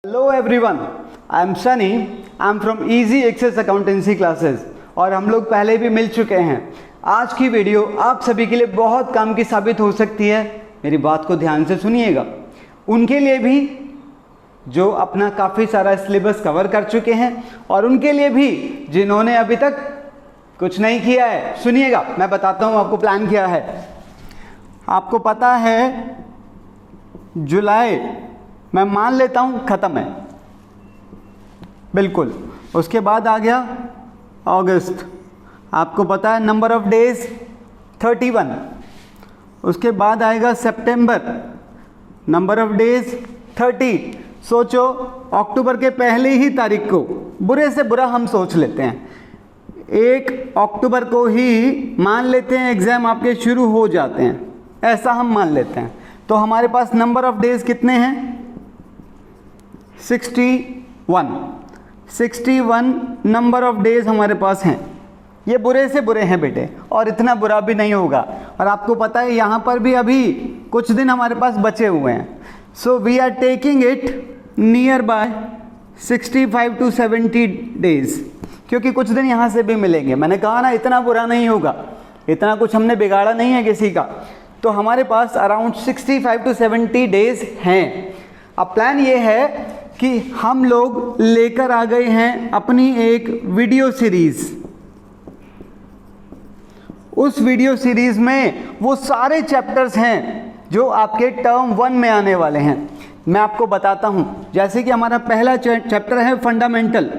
Hello everyone, I am Sunny. I am from Easy Access Accountancy Classes और हम लोग पहले भी मिल चुके हैं। आज की वीडियो आप सभी के लिए बहुत काम की साबित हो सकती है। मेरी बात को ध्यान से सुनिएगा। उनके लिए भी जो अपना काफ़ी सारा सिलेबस कवर कर चुके हैं और उनके लिए भी जिन्होंने अभी तक कुछ नहीं किया है। सुनिएगा, मैं बताता हूँ आपको प्लान क्या है। आपको पता है जुलाई मैं मान लेता हूँ ख़त्म है, बिल्कुल। उसके बाद आ गया अगस्त, आपको पता है नंबर ऑफ डेज 31। उसके बाद आएगा सितंबर, नंबर ऑफ डेज 30। सोचो अक्टूबर के पहली ही तारीख को, बुरे से बुरा हम सोच लेते हैं 1 अक्टूबर को ही मान लेते हैं एग्ज़ाम आपके शुरू हो जाते हैं, ऐसा हम मान लेते हैं। तो हमारे पास नंबर ऑफ डेज कितने हैं? 61 नंबर ऑफ डेज हमारे पास हैं। ये बुरे से बुरे हैं बेटे, और इतना बुरा भी नहीं होगा। और आपको पता है यहाँ पर भी अभी कुछ दिन हमारे पास बचे हुए हैं। So we are taking it nearby 65 to 70 days, क्योंकि कुछ दिन यहाँ से भी मिलेंगे। मैंने कहा ना इतना बुरा नहीं होगा, इतना कुछ हमने बिगाड़ा नहीं है किसी का। तो हमारे पास अराउंड 65 to 70 डेज हैं। अब प्लान ये है कि हम लोग लेकर आ गए हैं अपनी एक वीडियो सीरीज़। उस वीडियो सीरीज़ में वो सारे चैप्टर्स हैं जो आपके टर्म 1 में आने वाले हैं। मैं आपको बताता हूँ। जैसे कि हमारा पहला चैप्टर है फंडामेंटल।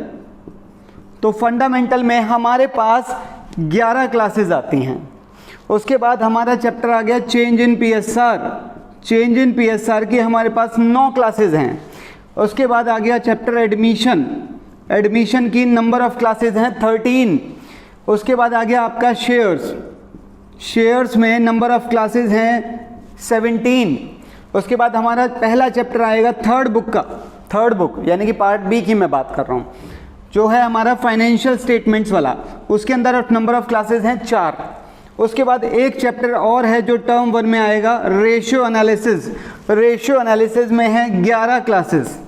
तो फंडामेंटल में हमारे पास 11 क्लासेस आती हैं। उसके बाद हमारा चैप्टर आ गया change in PSR. Change in PSR की हमारे पास 9 क्लासेस हैं। उसके बाद आ गया चैप्टर एडमिशन। एडमिशन की नंबर ऑफ क्लासेस हैं 13। उसके बाद आ गया आपका शेयर्स। शेयर्स में नंबर ऑफ क्लासेस हैं 17। उसके बाद हमारा पहला चैप्टर आएगा थर्ड बुक का। थर्ड बुक यानी कि पार्ट बी की मैं बात कर रहा हूँ, जो है हमारा फाइनेंशियल स्टेटमेंट्स वाला। उसके अंदर नंबर ऑफ क्लासेस हैं 4। उसके बाद एक चैप्टर और है जो टर्म 1 में आएगा, रेशियो एनालिसिस। रेशियो एनालिसिस में है 11 क्लासेस।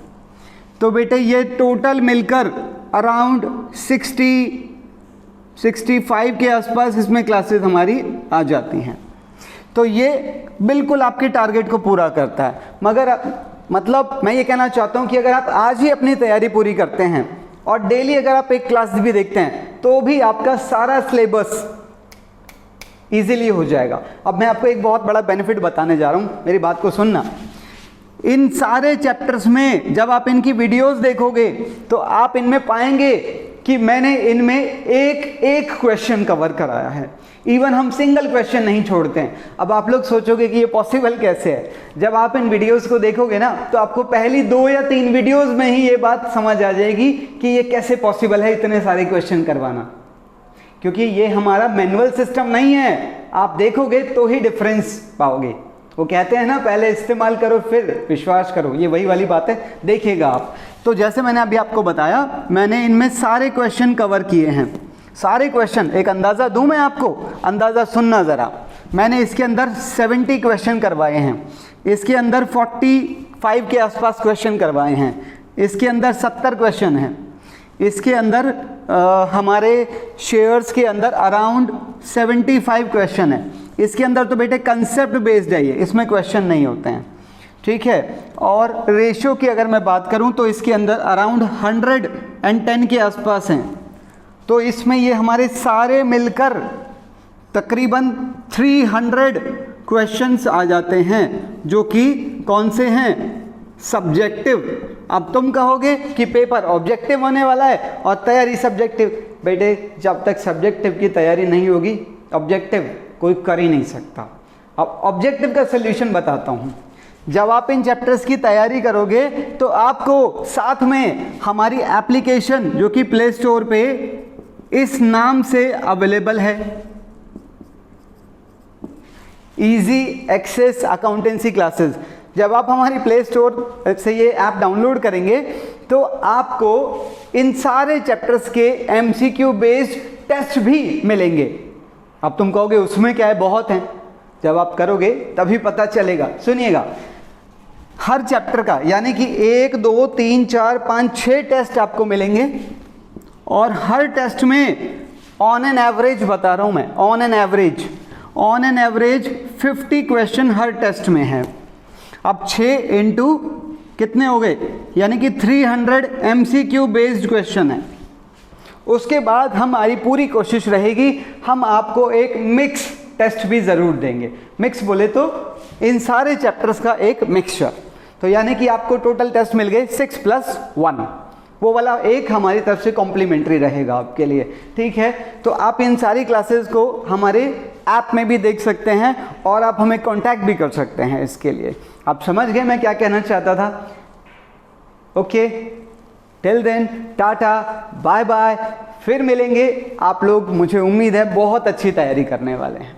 तो बेटे ये टोटल मिलकर अराउंड 65 के आसपास इसमें क्लासेस हमारी आ जाती हैं। तो ये बिल्कुल आपके टारगेट को पूरा करता है। मगर मतलब मैं ये कहना चाहता हूँ कि अगर आप आज ही अपनी तैयारी पूरी करते हैं और डेली अगर आप एक क्लास भी देखते हैं तो भी आपका सारा सिलेबस इजीली हो जाएगा। अब मैं आपको एक बहुत बड़ा बेनिफिट बताने जा रहा हूँ, मेरी बात को सुनना। इन सारे चैप्टर्स में जब आप इनकी वीडियोस देखोगे तो आप इनमें पाएंगे कि मैंने इनमें एक क्वेश्चन कवर कराया है। इवन हम सिंगल क्वेश्चन नहीं छोड़ते हैं। अब आप लोग सोचोगे कि ये पॉसिबल कैसे है। जब आप इन वीडियोस को देखोगे ना तो आपको पहली 2 या 3 वीडियोस में ही ये बात समझ आ जाएगी कि ये कैसे पॉसिबल है इतने सारे क्वेश्चन करवाना, क्योंकि ये हमारा मैनुअल सिस्टम नहीं है। आप देखोगे तो ही डिफरेंस पाओगे। वो कहते हैं ना, पहले इस्तेमाल करो फिर विश्वास करो, ये वही वाली बात है। देखिएगा आप। तो जैसे मैंने अभी आपको बताया, मैंने इनमें सारे क्वेश्चन कवर किए हैं। सारे क्वेश्चन, एक अंदाज़ा दूं मैं आपको, अंदाज़ा सुनना ज़रा। मैंने इसके अंदर 70 क्वेश्चन करवाए हैं। इसके अंदर 45 के आसपास क्वेश्चन करवाए हैं। इसके अंदर 70 क्वेश्चन हैं। इसके अंदर हमारे शेयर्स के अंदर अराउंड 75 क्वेश्चन है। इसके अंदर तो बेटे कंसेप्ट बेस्ड है, ये इसमें क्वेश्चन नहीं होते हैं, ठीक है। और रेशियो की अगर मैं बात करूं तो इसके अंदर अराउंड 110 के आसपास हैं। तो इसमें ये हमारे सारे मिलकर तकरीबन 300 क्वेश्चंस आ जाते हैं, जो कि कौन से हैं? सब्जेक्टिव। अब तुम कहोगे कि पेपर ऑब्जेक्टिव होने वाला है और तैयारी सब्जेक्टिव। बेटे जब तक सब्जेक्टिव की तैयारी नहीं होगी ऑब्जेक्टिव कोई कर ही नहीं सकता। अब ऑब्जेक्टिव का सलूशन बताता हूँ। जब आप इन चैप्टर्स की तैयारी करोगे तो आपको साथ में हमारी एप्लीकेशन जो कि प्ले स्टोर पे इस नाम से अवेलेबल है, इजी एक्सेस अकाउंटेंसी क्लासेस। जब आप हमारी प्ले स्टोर से ये ऐप डाउनलोड करेंगे तो आपको इन सारे चैप्टर्स के MCQ बेस्ड टेस्ट भी मिलेंगे। अब तुम कहोगे उसमें क्या है, बहुत हैं। जब आप करोगे तभी पता चलेगा। सुनिएगा, हर चैप्टर का, यानी कि 1 2 3 4 5 6 टेस्ट आपको मिलेंगे और हर टेस्ट में ऑन एन एवरेज बता रहा हूं मैं, ऑन एन एवरेज 50 क्वेश्चन हर टेस्ट में है। अब 6 इंटू कितने हो गए, यानी कि 300 MCQ बेस्ड क्वेश्चन है। उसके बाद हमारी पूरी कोशिश रहेगी हम आपको एक मिक्स टेस्ट भी ज़रूर देंगे। मिक्स बोले तो इन सारे चैप्टर्स का एक मिक्सचर, तो यानी कि आपको टोटल टेस्ट मिल गए 6+1, वो वाला एक हमारी तरफ से कॉम्प्लीमेंट्री रहेगा आपके लिए, ठीक है। तो आप इन सारी क्लासेस को हमारे ऐप में भी देख सकते हैं और आप हमें कांटेक्ट भी कर सकते हैं इसके लिए। आप समझ गए मैं क्या कहना चाहता था? Okay, till then tata bye bye, फिर मिलेंगे। आप लोग, मुझे उम्मीद है, बहुत अच्छी तैयारी करने वाले हैं।